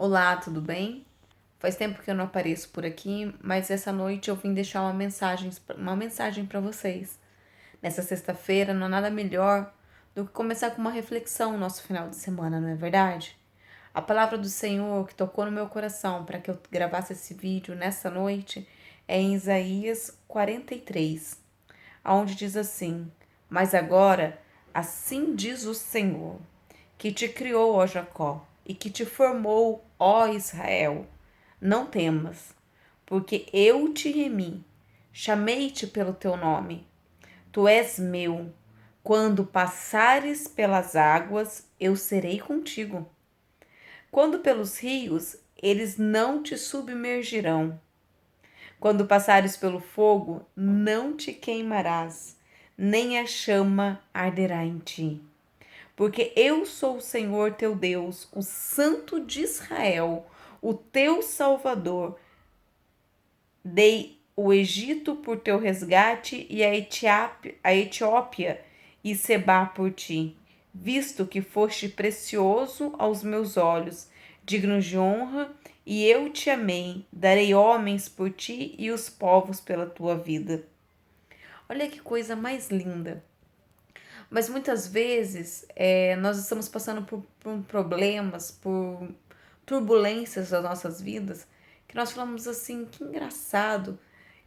Olá, tudo bem? Faz tempo que eu não apareço por aqui, mas essa noite eu vim deixar uma mensagem para vocês. Nessa sexta-feira não há nada melhor do que começar com uma reflexão no nosso final de semana, não é verdade? A palavra do Senhor que tocou no meu coração para que eu gravasse esse vídeo nessa noite é em Isaías 43, onde diz assim: Mas agora, assim diz o Senhor, que te criou, ó Jacó, e que te formou, ó Israel. Não temas, porque eu te remi, chamei-te pelo teu nome. Tu és meu. Quando passares pelas águas, eu serei contigo. Quando pelos rios, eles não te submergirão. Quando passares pelo fogo, não te queimarás, nem a chama arderá em ti. Porque eu sou o Senhor teu Deus, o Santo de Israel, o teu Salvador. Dei o Egito por teu resgate e a Etiópia e Sebá por ti, visto que foste precioso aos meus olhos, digno de honra, e eu te amei. Darei homens por ti e os povos pela tua vida. Olha que coisa mais linda. Mas muitas vezes nós estamos passando por problemas, por turbulências das nossas vidas, que nós falamos assim, que engraçado,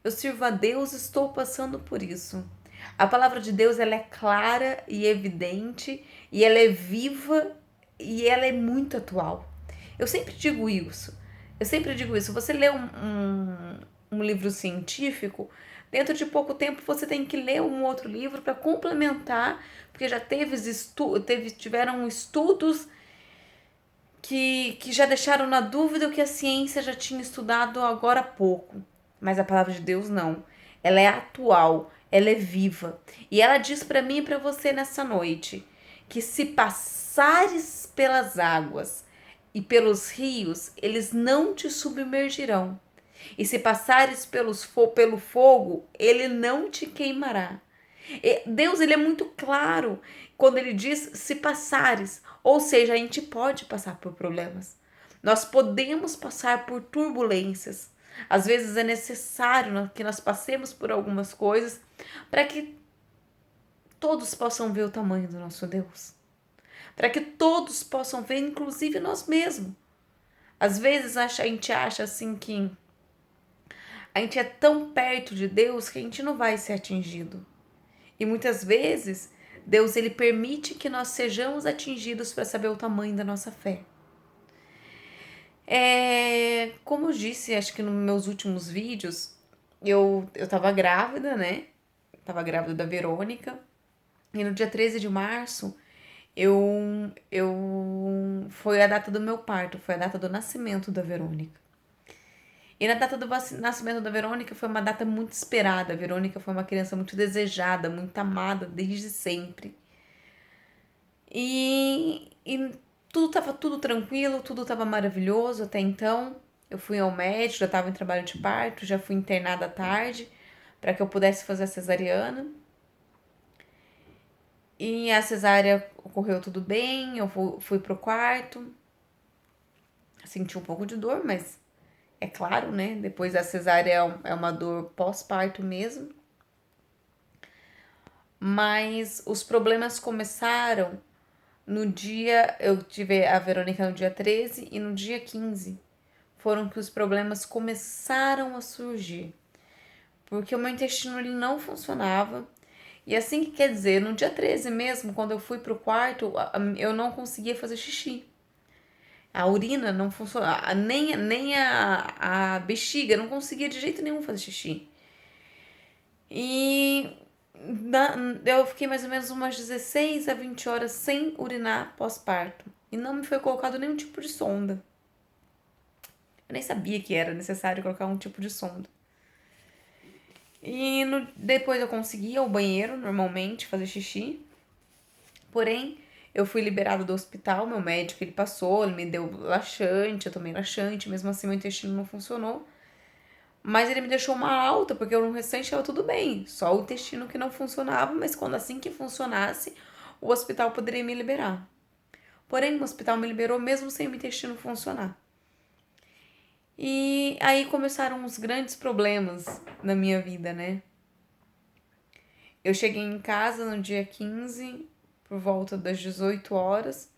eu sirvo a Deus, estou passando por isso. A palavra de Deus ela é clara e evidente, e ela é viva e ela é muito atual. Eu sempre digo isso. Eu sempre digo isso. Você lê um livro científico, dentro de pouco tempo você tem que ler um outro livro para complementar, porque já tiveram estudos que já deixaram na dúvida o que a ciência já tinha estudado agora há pouco. Mas a palavra de Deus não. Ela é atual, ela é viva. E ela diz para mim e para você nessa noite que se passares pelas águas e pelos rios, eles não te submergirão. E se passares pelo fogo, ele não te queimará. Deus ele é muito claro quando ele diz se passares, ou seja, a gente pode passar por problemas. Nós podemos passar por turbulências. Às vezes é necessário que nós passemos por algumas coisas para que todos possam ver o tamanho do nosso Deus. Para que todos possam ver, inclusive nós mesmos. Às vezes a gente acha assim que a gente é tão perto de Deus que a gente não vai ser atingido. E muitas vezes Deus ele permite que nós sejamos atingidos para saber o tamanho da nossa fé. Como eu disse, acho que nos meus últimos vídeos, eu tava grávida, né? Tava grávida da Verônica. E no dia 13 de março, foi a data do meu parto, foi a data do nascimento da Verônica. E na data do nascimento da Verônica foi uma data muito esperada. A Verônica foi uma criança muito desejada, muito amada desde sempre. E tudo tranquilo, tudo tava maravilhoso até então. Eu fui ao médico, já estava em trabalho de parto, já fui internada à tarde para que eu pudesse fazer a cesariana. E a cesárea ocorreu tudo bem, eu fui pro quarto. Senti um pouco de dor, mas é claro, né? Depois da cesárea é uma dor pós-parto mesmo. Mas os problemas começaram no dia. Eu tive a Verônica no dia 13 e no dia 15 foram que os problemas começaram a surgir. Porque o meu intestino ele não funcionava. E assim que quer dizer, no dia 13 mesmo, quando eu fui pro quarto, eu não conseguia fazer xixi. A urina não funcionava, nem a bexiga, não conseguia de jeito nenhum fazer xixi. E eu fiquei mais ou menos umas 16 a 20 horas sem urinar pós-parto. E não me foi colocado nenhum tipo de sonda. Eu nem sabia que era necessário colocar um tipo de sonda. E depois eu conseguia o banheiro normalmente, fazer xixi. Porém, eu fui liberada do hospital, meu médico ele passou, ele me deu laxante, eu tomei laxante, mesmo assim meu intestino não funcionou. Mas ele me deixou uma alta, porque no restante estava tudo bem. Só o intestino que não funcionava, mas quando assim que funcionasse, o hospital poderia me liberar. Porém, o hospital me liberou mesmo sem o intestino funcionar. E aí começaram os grandes problemas na minha vida, né? Eu cheguei em casa no dia 15, por volta das 18 horas.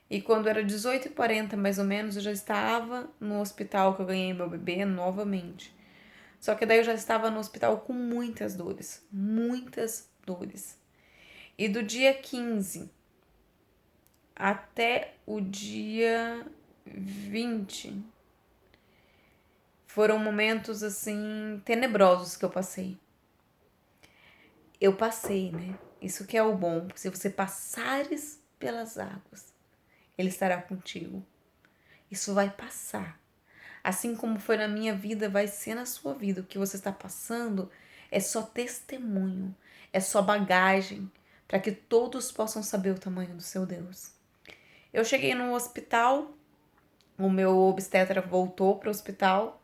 E quando era 18h40, mais ou menos, eu já estava no hospital que eu ganhei meu bebê novamente. Só que daí eu já estava no hospital com muitas dores. Muitas dores. E do dia 15 até o dia 20 foram momentos assim tenebrosos que eu passei. Eu passei, né? Isso que é o bom. Se você passares pelas águas, Ele estará contigo. Isso vai passar. Assim como foi na minha vida, vai ser na sua vida. O que você está passando é só testemunho, é só bagagem para que todos possam saber o tamanho do seu Deus. Eu cheguei no hospital, o meu obstetra voltou para o hospital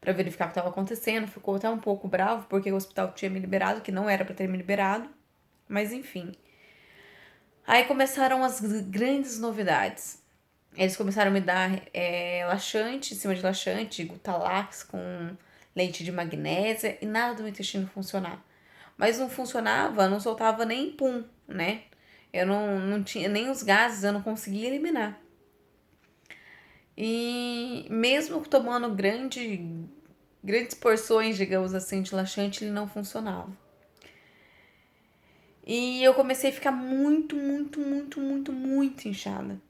para verificar o que estava acontecendo, ficou até um pouco bravo porque o hospital tinha me liberado, que não era para ter me liberado, mas enfim. Aí começaram as grandes novidades. Eles começaram a me dar laxante, em cima de laxante, Gutalax com leite de magnésia e nada do meu intestino funcionar. Mas não funcionava, não soltava nem pum, né? Eu não tinha nem os gases, eu não conseguia eliminar. E mesmo tomando grandes porções, digamos assim, de laxante, ele não funcionava. E eu comecei a ficar muito inchada.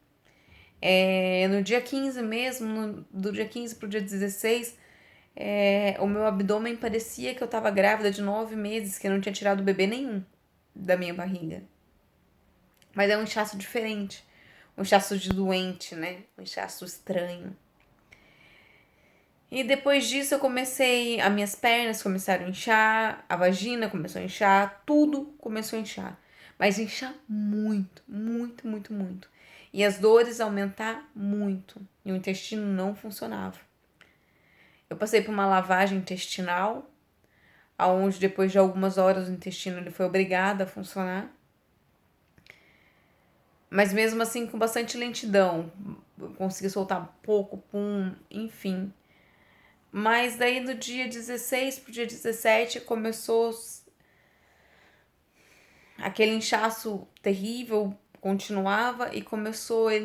No dia 15 mesmo, do dia 15 pro dia 16, o meu abdômen parecia que eu tava grávida de 9 meses, que eu não tinha tirado bebê nenhum da minha barriga. Mas é um inchaço diferente. Um inchaço de doente, né? Um inchaço estranho. E depois disso eu comecei, as minhas pernas começaram a inchar, a vagina começou a inchar, tudo começou a inchar. Mas inchar muito. E as dores aumentar muito. E o intestino não funcionava. Eu passei por uma lavagem intestinal, aonde depois de algumas horas o intestino ele foi obrigado a funcionar. Mas mesmo assim com bastante lentidão. Eu consegui soltar pouco, pum, enfim. Mas daí do dia 16 pro dia 17 começou aquele inchaço terrível, continuava e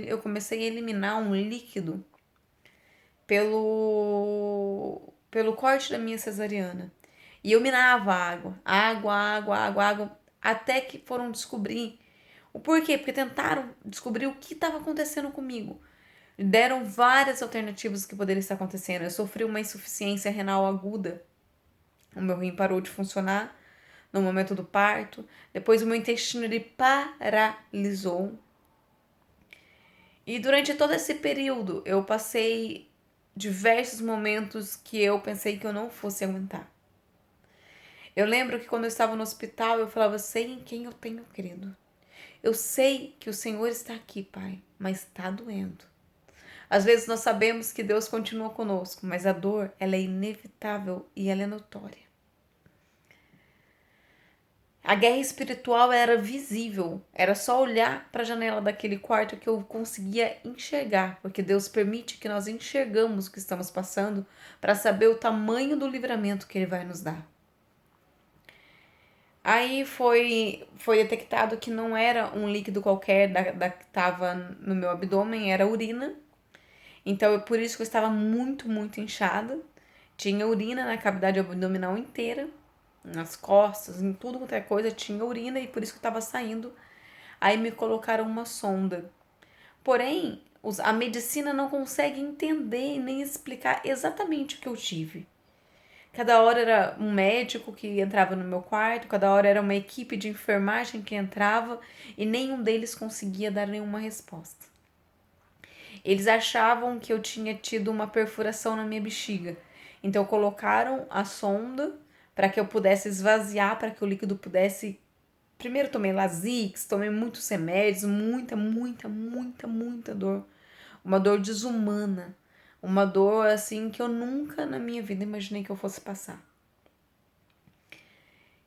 eu comecei a eliminar um líquido pelo corte da minha cesariana. E eu minava água, até que foram descobrir o porquê, porque tentaram descobrir o que estava acontecendo comigo. Deram várias alternativas que poderia estar acontecendo. Eu sofri uma insuficiência renal aguda. O meu rim parou de funcionar no momento do parto. Depois o meu intestino ele paralisou. E durante todo esse período eu passei diversos momentos que eu pensei que eu não fosse aguentar. Eu lembro que quando eu estava no hospital eu falava, sei em quem eu tenho crido. Eu sei que o Senhor está aqui, Pai, mas está doendo. Às vezes nós sabemos que Deus continua conosco, mas a dor ela é inevitável e ela é notória. A guerra espiritual era visível, era só olhar para a janela daquele quarto que eu conseguia enxergar, porque Deus permite que nós enxergamos o que estamos passando para saber o tamanho do livramento que Ele vai nos dar. Aí foi detectado que não era um líquido qualquer da que estava no meu abdômen, era urina. Então, por isso que eu estava muito inchada. Tinha urina na cavidade abdominal inteira, nas costas, em tudo quanto é coisa, tinha urina e por isso que eu estava saindo. Aí me colocaram uma sonda. Porém, a medicina não consegue entender nem explicar exatamente o que eu tive. Cada hora era um médico que entrava no meu quarto, cada hora era uma equipe de enfermagem que entrava e nenhum deles conseguia dar nenhuma resposta. Eles achavam que eu tinha tido uma perfuração na minha bexiga. Então colocaram a sonda para que eu pudesse esvaziar, para que o líquido pudesse. Primeiro tomei Lasix, tomei muitos remédios, muita dor. Uma dor desumana. Uma dor assim que eu nunca na minha vida imaginei que eu fosse passar.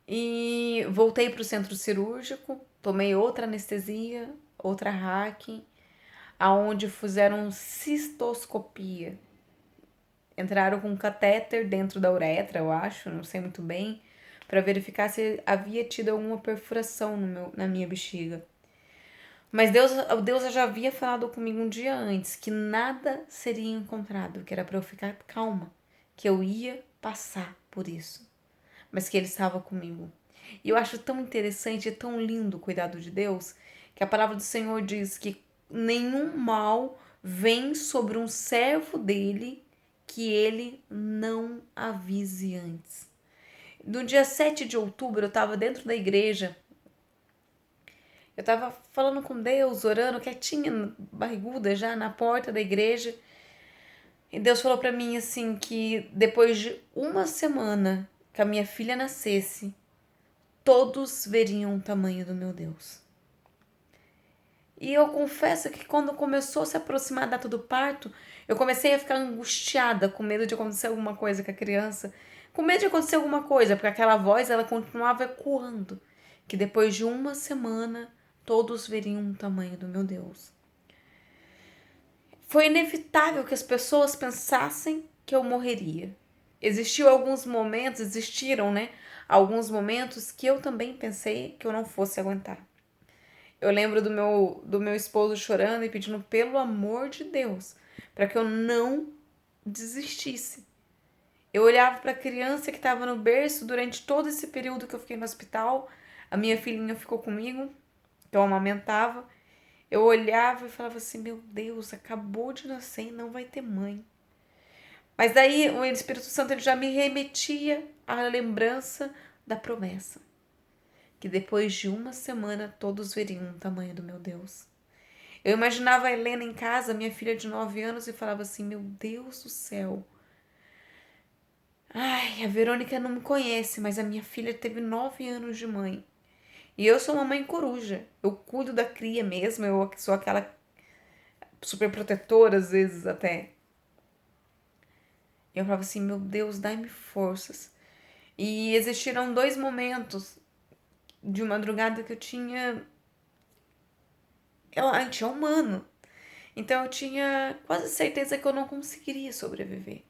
E voltei para o centro cirúrgico, tomei outra anestesia, outra hack, aonde fizeram cistoscopia. Entraram com um catéter dentro da uretra, eu acho, não sei muito bem, para verificar se havia tido alguma perfuração na minha bexiga. Mas Deus já havia falado comigo um dia antes que nada seria encontrado, que era para eu ficar calma, que eu ia passar por isso, mas que Ele estava comigo. E eu acho tão interessante e tão lindo o cuidado de Deus, que a palavra do Senhor diz que nenhum mal vem sobre um servo dele que ele não avise antes. No dia 7 de outubro, eu estava dentro da igreja, eu estava falando com Deus, orando, quietinha, barriguda já, na porta da igreja. E Deus falou para mim assim que depois de uma semana que a minha filha nascesse, todos veriam o tamanho do meu Deus. E eu confesso que quando começou a se aproximar a data do parto, eu comecei a ficar angustiada, com medo de acontecer alguma coisa com a criança. Com medo de acontecer alguma coisa, porque aquela voz ela continuava ecoando. Que depois de uma semana, todos veriam o tamanho do meu Deus. Foi inevitável que as pessoas pensassem que eu morreria. Existiram, né? Alguns momentos que eu também pensei que eu não fosse aguentar. Eu lembro do meu esposo chorando e pedindo pelo amor de Deus para que eu não desistisse. Eu olhava para a criança que estava no berço durante todo esse período que eu fiquei no hospital. A minha filhinha ficou comigo, que eu amamentava. Eu olhava e falava assim, meu Deus, acabou de nascer e não vai ter mãe. Mas daí o Espírito Santo ele já me remetia à lembrança da promessa. Que depois de uma semana todos veriam o tamanho do meu Deus. Eu imaginava a Helena em casa, minha filha de 9 anos, e falava assim, meu Deus do céu. Ai, a Verônica não me conhece, mas a minha filha teve 9 anos de mãe. E eu sou uma mãe coruja. Eu cuido da cria mesmo, eu sou aquela super protetora às vezes até. Eu falava assim, meu Deus, dai-me forças. E existiram 2 momentos de madrugada que eu tinha humano. Então eu tinha quase certeza que eu não conseguiria sobreviver.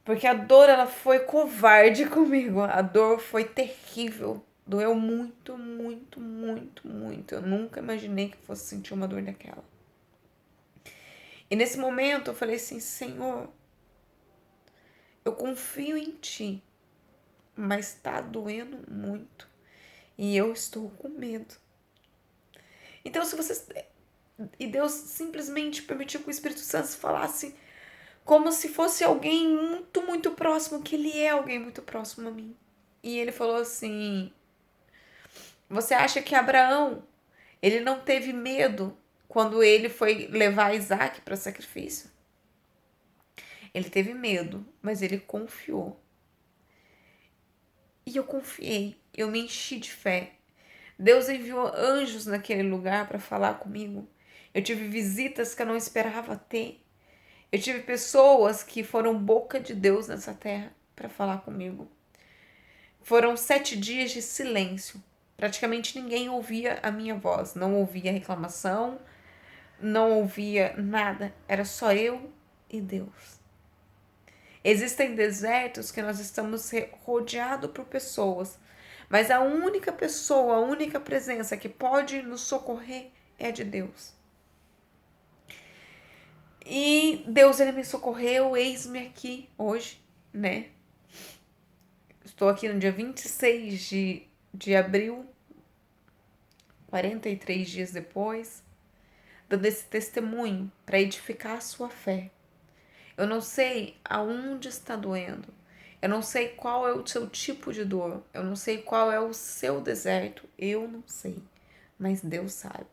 Porque a dor, ela foi covarde comigo. A dor foi terrível. Doeu muito, muito, muito, muito. Eu nunca imaginei que fosse sentir uma dor daquela. E nesse momento eu falei assim, Senhor, eu confio em Ti, mas tá doendo muito. E eu estou com medo. Então se vocês... E Deus simplesmente permitiu que o Espírito Santo falasse como se fosse alguém muito, muito próximo, que ele é alguém muito próximo a mim. E ele falou assim, você acha que Abraão, ele não teve medo quando ele foi levar Isaac para sacrifício? Ele teve medo, mas ele confiou. E eu confiei, eu me enchi de fé. Deus enviou anjos naquele lugar para falar comigo. Eu tive visitas que eu não esperava ter. Eu tive pessoas que foram boca de Deus nessa terra para falar comigo. Foram 7 dias de silêncio. Praticamente ninguém ouvia a minha voz. Não ouvia reclamação, não ouvia nada. Era só eu e Deus. Existem desertos que nós estamos rodeados por pessoas, mas a única pessoa, a única presença que pode nos socorrer é a de Deus. E Deus, ele me socorreu, eis-me aqui hoje, né? Estou aqui no dia 26 de abril, 43 dias depois, dando esse testemunho para edificar a sua fé. Eu não sei aonde está doendo. Eu não sei qual é o seu tipo de dor. Eu não sei qual é o seu deserto. Eu não sei. Mas Deus sabe.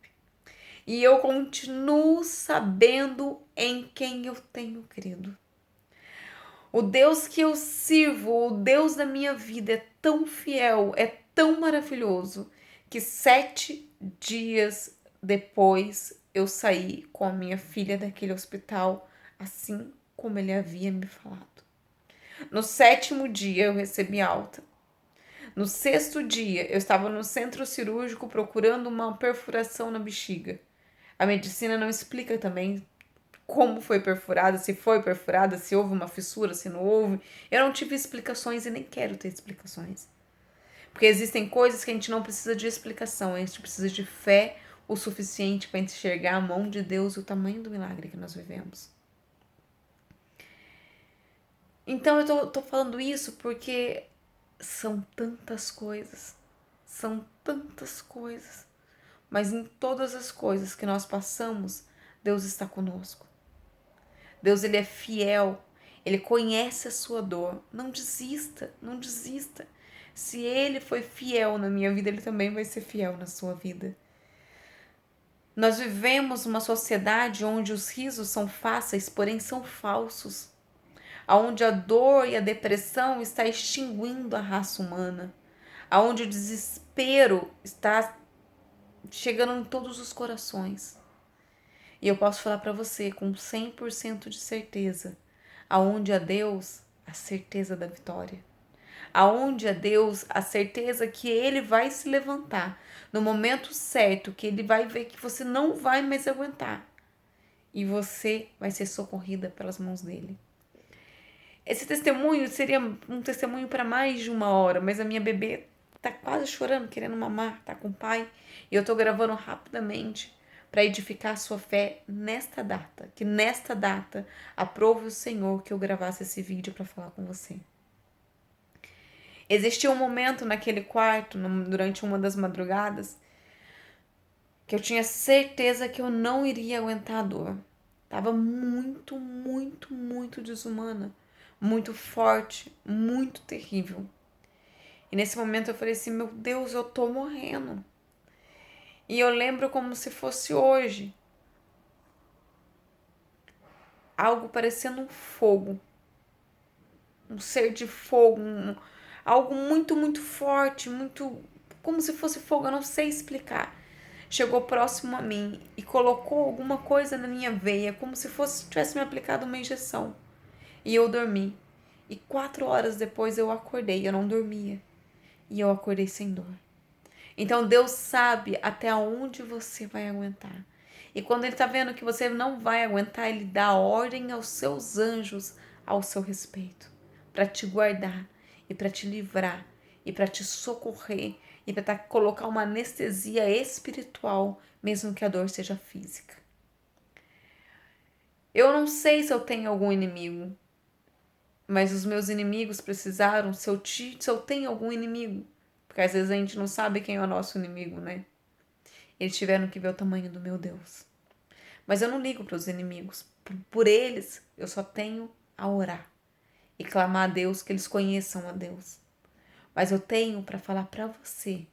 E eu continuo sabendo em quem eu tenho crido. O Deus que eu sirvo, o Deus da minha vida é tão fiel, é tão maravilhoso, que 7 dias depois eu saí com a minha filha daquele hospital, assim como ele havia me falado. No 7º dia eu recebi alta. No 6º dia eu estava no centro cirúrgico procurando uma perfuração na bexiga. A medicina não explica também como foi perfurada, se houve uma fissura, se não houve. Eu não tive explicações e nem quero ter explicações. Porque existem coisas que a gente não precisa de explicação, a gente precisa de fé o suficiente para enxergar a mão de Deus e o tamanho do milagre que nós vivemos. Então eu tô falando isso porque são tantas coisas, mas em todas as coisas que nós passamos, Deus está conosco. Deus, ele é fiel, ele conhece a sua dor. Não desista, não desista. Se ele foi fiel na minha vida, ele também vai ser fiel na sua vida. Nós vivemos uma sociedade onde os risos são fáceis, porém são falsos. Onde a dor e a depressão está extinguindo a raça humana. Onde o desespero está chegando em todos os corações. E eu posso falar para você com 100% de certeza, aonde há Deus, a certeza da vitória. Aonde há Deus, a certeza que Ele vai se levantar no momento certo, que Ele vai ver que você não vai mais aguentar e você vai ser socorrida pelas mãos dEle. Esse testemunho seria um testemunho para mais de 1 hora, mas a minha bebê tá quase chorando, querendo mamar, tá com o pai, e eu tô gravando rapidamente para edificar a sua fé nesta data, que nesta data aprove o Senhor que eu gravasse esse vídeo para falar com você. Existia um momento naquele quarto, durante uma das madrugadas, que eu tinha certeza que eu não iria aguentar a dor. Tava muito, muito, muito desumana, muito forte, muito terrível. E nesse momento eu falei assim, meu Deus, eu tô morrendo. E eu lembro como se fosse hoje. Algo parecendo um fogo. Um ser de fogo. Algo muito, muito forte, muito... como se fosse fogo, eu não sei explicar. Chegou próximo a mim e colocou alguma coisa na minha veia, como se tivesse me aplicado uma injeção. E eu dormi. E 4 horas depois eu acordei, eu não dormia. E eu acordei sem dor. Então Deus sabe até onde você vai aguentar. E quando Ele está vendo que você não vai aguentar, Ele dá ordem aos seus anjos ao seu respeito, para te guardar e para te livrar e para te socorrer e para colocar uma anestesia espiritual, mesmo que a dor seja física. Eu não sei se eu tenho algum inimigo, mas os meus inimigos precisaram, se eu tenho algum inimigo, porque às vezes a gente não sabe quem é o nosso inimigo, né? Eles tiveram que ver o tamanho do meu Deus. Mas eu não ligo para os inimigos. Por eles, eu só tenho a orar e clamar a Deus, que eles conheçam a Deus. Mas eu tenho para falar para você,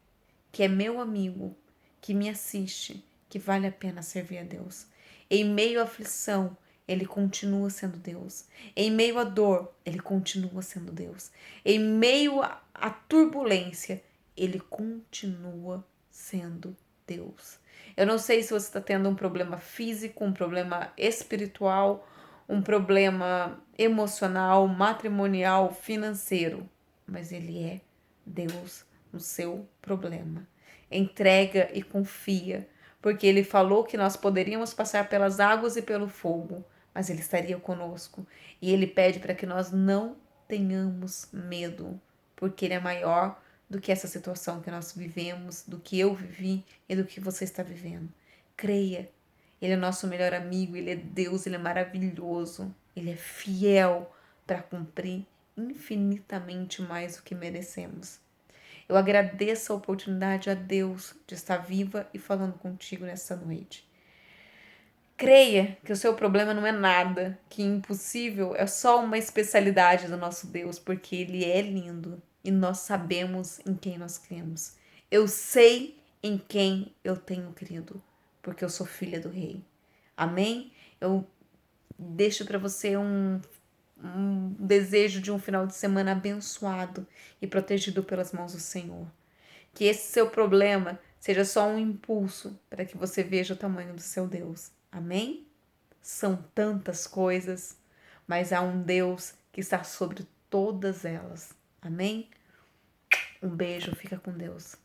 que é meu amigo, que me assiste, que vale a pena servir a Deus. Em meio à aflição, Ele continua sendo Deus. Em meio à dor, Ele continua sendo Deus. Em meio à turbulência, Ele continua sendo Deus. Eu não sei se você está tendo um problema físico, um problema espiritual, um problema emocional, matrimonial, financeiro, mas Ele é Deus no seu problema. Entrega e confia, porque Ele falou que nós poderíamos passar pelas águas e pelo fogo, mas Ele estaria conosco. E Ele pede para que nós não tenhamos medo, porque Ele é maior do que essa situação que nós vivemos, do que eu vivi e do que você está vivendo. Creia, Ele é nosso melhor amigo, Ele é Deus, Ele é maravilhoso, Ele é fiel para cumprir infinitamente mais do que merecemos. Eu agradeço a oportunidade a Deus de estar viva e falando contigo nessa noite. Creia que o seu problema não é nada, que impossível é só uma especialidade do nosso Deus, porque Ele é lindo e nós sabemos em quem nós cremos. Eu sei em quem eu tenho crido, porque eu sou filha do Rei. Amém? Eu deixo para você um desejo de um final de semana abençoado e protegido pelas mãos do Senhor. Que esse seu problema seja só um impulso para que você veja o tamanho do seu Deus. Amém? São tantas coisas, mas há um Deus que está sobre todas elas. Amém? Um beijo, fica com Deus.